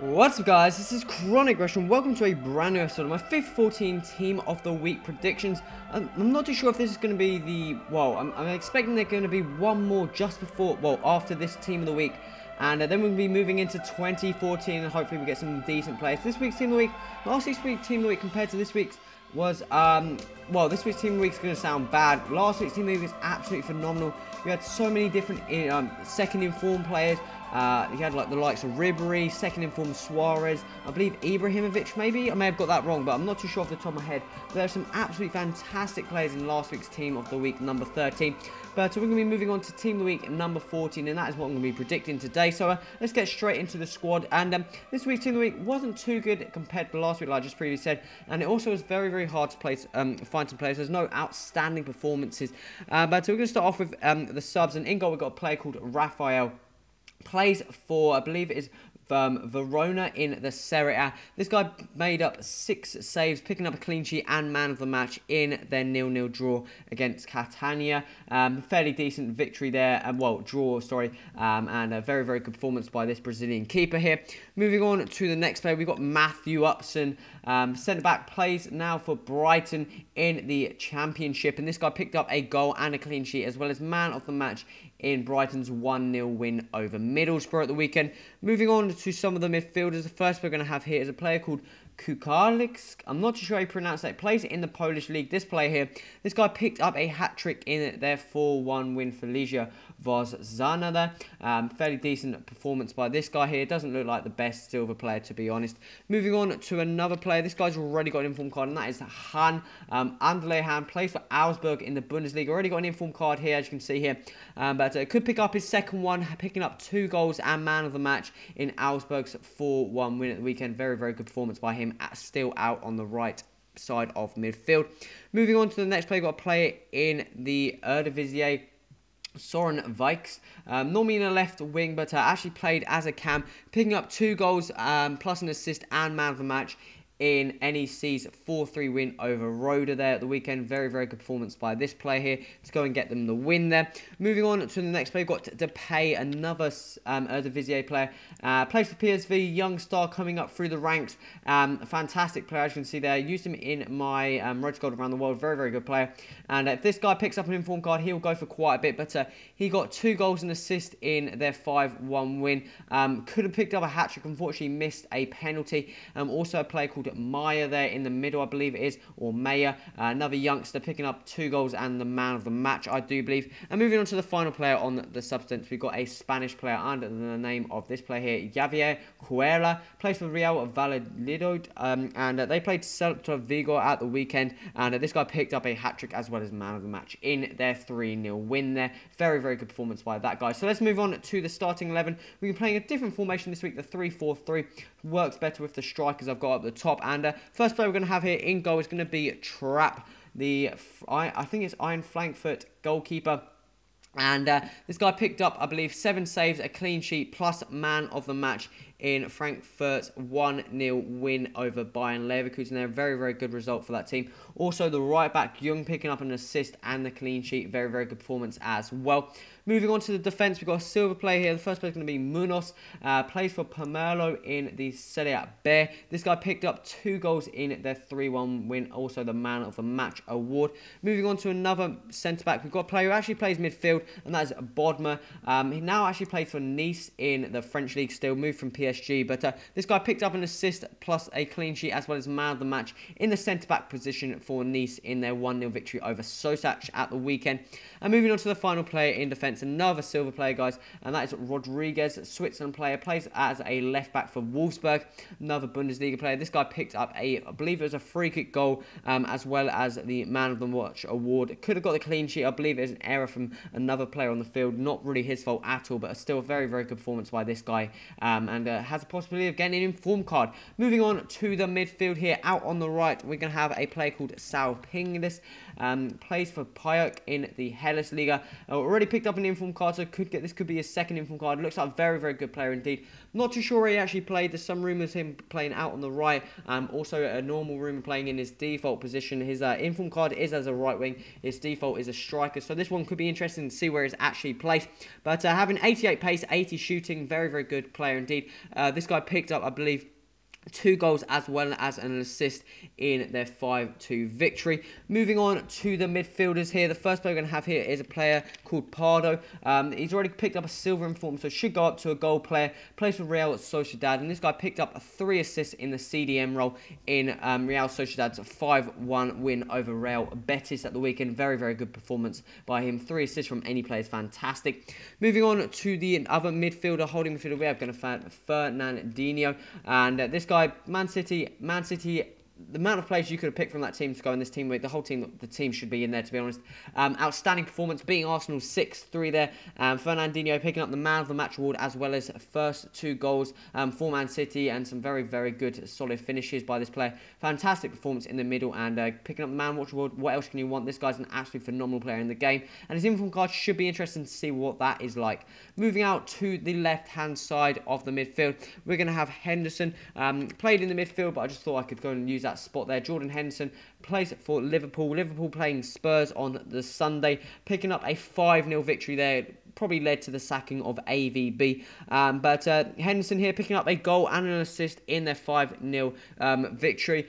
What's up guys, this is Chronic Rush and welcome to a brand new episode of my FIFA 14 Team of the Week predictions. I'm not too sure if this is going to be the, I'm expecting there's going to be one more just before, after this Team of the Week. And then we'll be moving into 2014 and hopefully we get some decent players. This week's Team of the Week, last week's Team of the Week compared to this week's was, this week's Team of the Week is going to sound bad. Last week's Team of the Week was absolutely phenomenal. We had so many different second informed players. You had like the likes of Ribery, second informed Suarez, I believe Ibrahimovic maybe. I may have got that wrong, but I'm not too sure off the top of my head. But there are some absolutely fantastic players in last week's Team of the Week, number 13. But we're going to be moving on to Team of the Week, number 14, and that is what I'm going to be predicting today. So let's get straight into the squad. And this week's Team of the Week wasn't too good compared to last week, like I just previously said. And it also was very, very hard to find some players. There's no outstanding performances. But we're going to start off with the subs. And in goal, we've got a player called Rafael. Plays for, I believe it is Verona in the Serie A. This guy made up 6 saves, picking up a clean sheet and man of the match in their 0-0 draw against Catania. Fairly decent victory there, draw, sorry, and a very, very good performance by this Brazilian keeper here. Moving on to the next player, we've got Matthew Upson, centre-back, plays now for Brighton in the Championship, and this guy picked up a goal and a clean sheet, as well as man of the match in Brighton's 1-0 win over Middlesbrough at the weekend. Moving on to some of the midfielders, the first we're going to have here is a player called Kukarlik. I'm not too sure how you pronounce that. He plays in the Polish league. This player here, this guy picked up a hat-trick in their 4-1 win for Legia Vozana there. Fairly decent performance by this guy here. Doesn't look like the best silver player, to be honest. Moving on to another player. This guy's already got an informed card, and that is Han. Anderlecht Han plays for Augsburg in the Bundesliga. Already got an informed card here, as you can see here. But could pick up his second one, picking up 2 goals and man of the match in Augsburg's 4-1 win at the weekend. Very, very good performance by him, still out on the right side of midfield. Moving on to the next player, got a player in the Eredivisie, Soren Vikes, normally in a left wing, but actually played as a cam, picking up 2 goals plus an assist and man of the match in NEC's 4-3 win over Roda there at the weekend. Very, very good performance by this player here to go and get them the win there. Moving on to the next player, got Depay, another Eredivisie player. Plays for PSV, young star coming up through the ranks. A fantastic player, as you can see there. Used him in my Red Squad around the world. Very, very good player. And if this guy picks up an informed card, he'll go for quite a bit. But he got 2 goals and assist in their 5-1 win. Could have picked up a hat-trick, unfortunately missed a penalty. Also a player called Maya there in the middle, I believe it is, or Maya, another youngster picking up 2 goals and the man of the match, I do believe. And moving on to the final player on the substance, we've got a Spanish player under the name of this player here, Javier Cuela, plays for Real Valladolid, and they played Celta Vigo at the weekend, and this guy picked up a hat-trick as well as man of the match in their 3-0 win there. Very, very good performance by that guy. So let's move on to the starting 11. We've been playing a different formation this week, the 3-4-3. Works better with the strikers I've got up the top. And first player we're going to have here in goal is going to be Trapp, I think it's Iron Frankfurt goalkeeper. And this guy picked up, I believe, 7 saves, a clean sheet, plus man of the match in Frankfurt's 1-0 win over Bayern Leverkusen. They're a very, very good result for that team. Also, the right-back, Jung, picking up an assist and the clean sheet. Very, very good performance as well. Moving on to the defence, we've got a silver player here. The first player is going to be Munoz. Plays for Pomelo in the Serie A B. This guy picked up 2 goals in their 3-1 win. Also, the man of the match award. Moving on to another centre-back, we've got a player who actually plays midfield, and that is Bodmer. He now actually plays for Nice in the French league still, moved from PSG. But this guy picked up an assist plus a clean sheet as well as man of the match in the centre-back position for Nice in their 1-0 victory over Sosac at the weekend. And moving on to the final player in defence, another silver player, guys, and that is Rodriguez, Switzerland player, plays as a left-back for Wolfsburg, another Bundesliga player. This guy picked up I believe it was a free-kick goal, as well as the man of the match award. Could have got the clean sheet. I believe it was an error from another player on the field. Not really his fault at all, but still a very, very good performance by this guy, and has a possibility of getting an informed card. Moving on to the midfield here, out on the right, we're going to have a player called Sao Pinglis. Plays for Payok in the Hellas Liga. Already picked up an informed card, so this could be his second informed card. Looks like a very, very good player indeed. Not too sure where he actually played. There's some rumours him playing out on the right. Also a normal rumour playing in his default position. His informed card is as a right wing. His default is a striker. So this one could be interesting to see where he's actually placed. But having 88 pace, 80 shooting, very, very good player indeed. This guy picked up, I believe, 2 goals as well as an assist in their 5-2 victory. Moving on to the midfielders here. The first player we're going to have here is a player called Pardo. He's already picked up a silver in form, so should go up to a goal player. Plays for Real Sociedad, and this guy picked up 3 assists in the CDM role in Real Sociedad's 5-1 win over Real Betis at the weekend. Very, very good performance by him. 3 assists from any player is fantastic. Moving on to the other midfielder, holding midfielder, we have going to find Fernandinho, and this guy, Man City, the amount of players you could have picked from that team to go in this team week, the team should be in there, to be honest. Outstanding performance, beating Arsenal 6-3 there. Fernandinho picking up the man of the match award, as well as first 2 goals for Man City, and some very, very good, solid finishes by this player. Fantastic performance in the middle, and picking up the man watch award. What else can you want? This guy's an absolutely phenomenal player in the game, and his inform card should be interesting to see what that is like. Moving out to the left-hand side of the midfield, we're going to have Henderson. Played in the midfield, but I just thought I could go and use that spot there. Jordan Henderson plays for Liverpool. Liverpool playing Spurs on the Sunday, picking up a 5-0 victory there. Probably led to the sacking of AVB. But Henderson here picking up a goal and an assist in their 5-0 victory.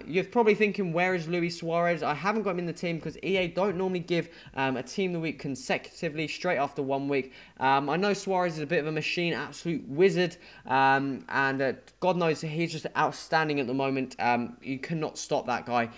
You're probably thinking, where is Luis Suarez? I haven't got him in the team because EA don't normally give a team of the week consecutively straight after 1 week. I know Suarez is a bit of a machine, absolute wizard, and God knows he's just outstanding at the moment. You cannot stop that guy.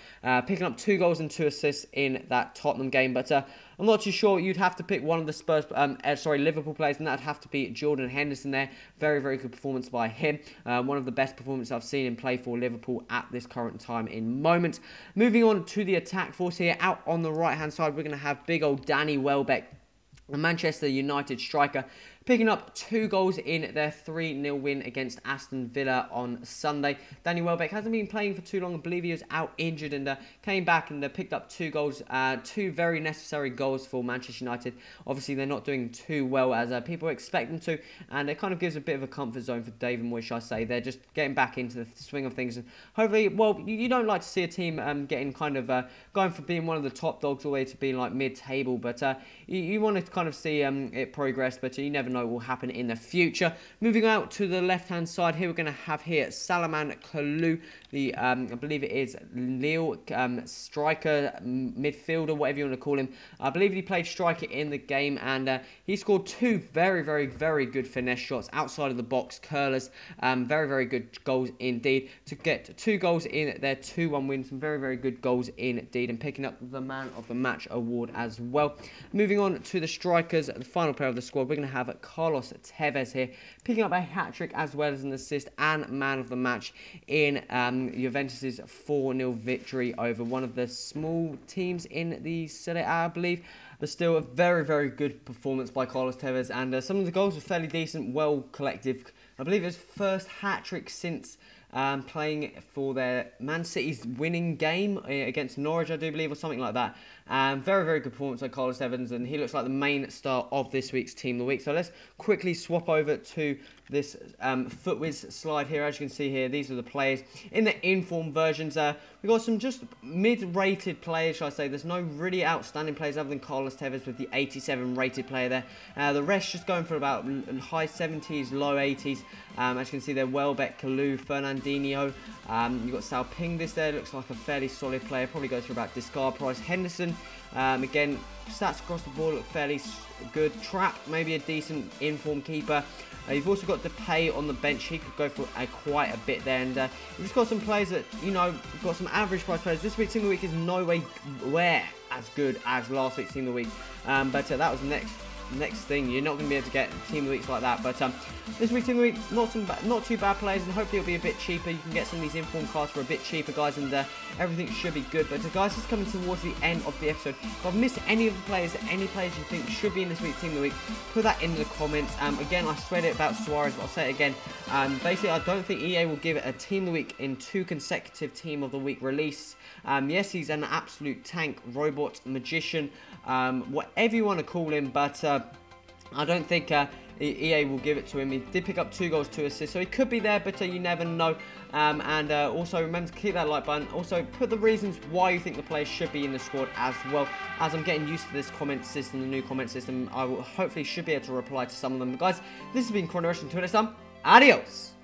Picking up 2 goals and 2 assists in that Tottenham game, but I'm not too sure. You'd have to pick one of the Liverpool players, and that'd have to be Jordan Henderson there. Very, very good performance by him. One of the best performances I've seen him play for Liverpool at this current time in moment. Moving on to the attack force here. Out on the right-hand side, we're going to have big old Danny Welbeck, the Manchester United striker, picking up 2 goals in their 3-0 win against Aston Villa on Sunday. Danny Welbeck hasn't been playing for too long. I believe he was out injured, and came back and picked up 2 goals, 2 very necessary goals for Manchester United. Obviously, they're not doing too well as people expect them to, and it kind of gives a bit of a comfort zone for David Moyes, I say. They're just getting back into the swing of things, and hopefully, well, you don't like to see a team getting kind of going from being one of the top dogs all the way to being like mid-table, but you want to kind of see it progress, but you never know what will happen in the future. Moving out to the left-hand side here, we're going to have here Salman Kalou, the I believe it is Lille striker, midfielder, whatever you want to call him. I believe he played striker in the game, and he scored 2 very, very, very good finesse shots outside of the box, curlers. Very, very good goals indeed. To get 2 goals in their 2-1 win, some very, very good goals indeed, and picking up the man of the match award as well. Moving on to the strikers, the final player of the squad, we're going to have Carlos Tevez here, picking up a hat-trick as well as an assist and man of the match in Juventus' 4-0 victory over one of the small teams in the Serie A, I believe. But still a very, very good performance by Carlos Tevez, and some of the goals were fairly decent, well collective. I believe it was first hat-trick since playing for their Man City's winning game against Norwich, I do believe, or something like that. Very, very good performance by Carlos Evans, and he looks like the main star of this week's Team of the Week. So let's quickly swap over to this FootWiz slide here. As you can see here, these are the players in the inform versions. We've got some just mid-rated players, shall I say. There's no really outstanding players other than Carlos Tevez with the 87 rated player there. The rest just going for about high 70s, low 80s. As you can see there, Welbeck, Kalou, Fernandinho. You've got Salpingis there, looks like a fairly solid player. Probably goes for about discard price. Henderson, again, stats across the board look fairly good. Trapp, maybe a decent inform keeper. You've also got Depay on the bench. He could go for quite a bit there. And you've just got some players that, you know, got some average price players. This week's Team of the Week is no way as good as last week's Team of the Week. But that was next thing. You're not going to be able to get Team of the Weeks like that. But this week's Team of the Week, not too bad players, and hopefully it'll be a bit cheaper. You can get some of these inform cards for a bit cheaper, guys, and everything should be good. But guys, it's coming towards the end of the episode. If I've missed any of the players, any players you think should be in this week's Team of the Week, put that in the comments. Again, I swear it about Suarez, but I'll say it again. Basically, I don't think EA will give it a Team of the Week in 2 consecutive Team of the Week release. Yes, he's an absolute tank, robot, magician, whatever you want to call him, but I don't think EA will give it to him. He did pick up 2 goals, 2 assists, so he could be there, but you never know. Also remember to click that like button. Also put the reasons why you think the players should be in the squad as well. As I'm getting used to this comment system, the new comment system, I will hopefully should be able to reply to some of them. But guys, this has been Chrono Rush. Until next time, Adios.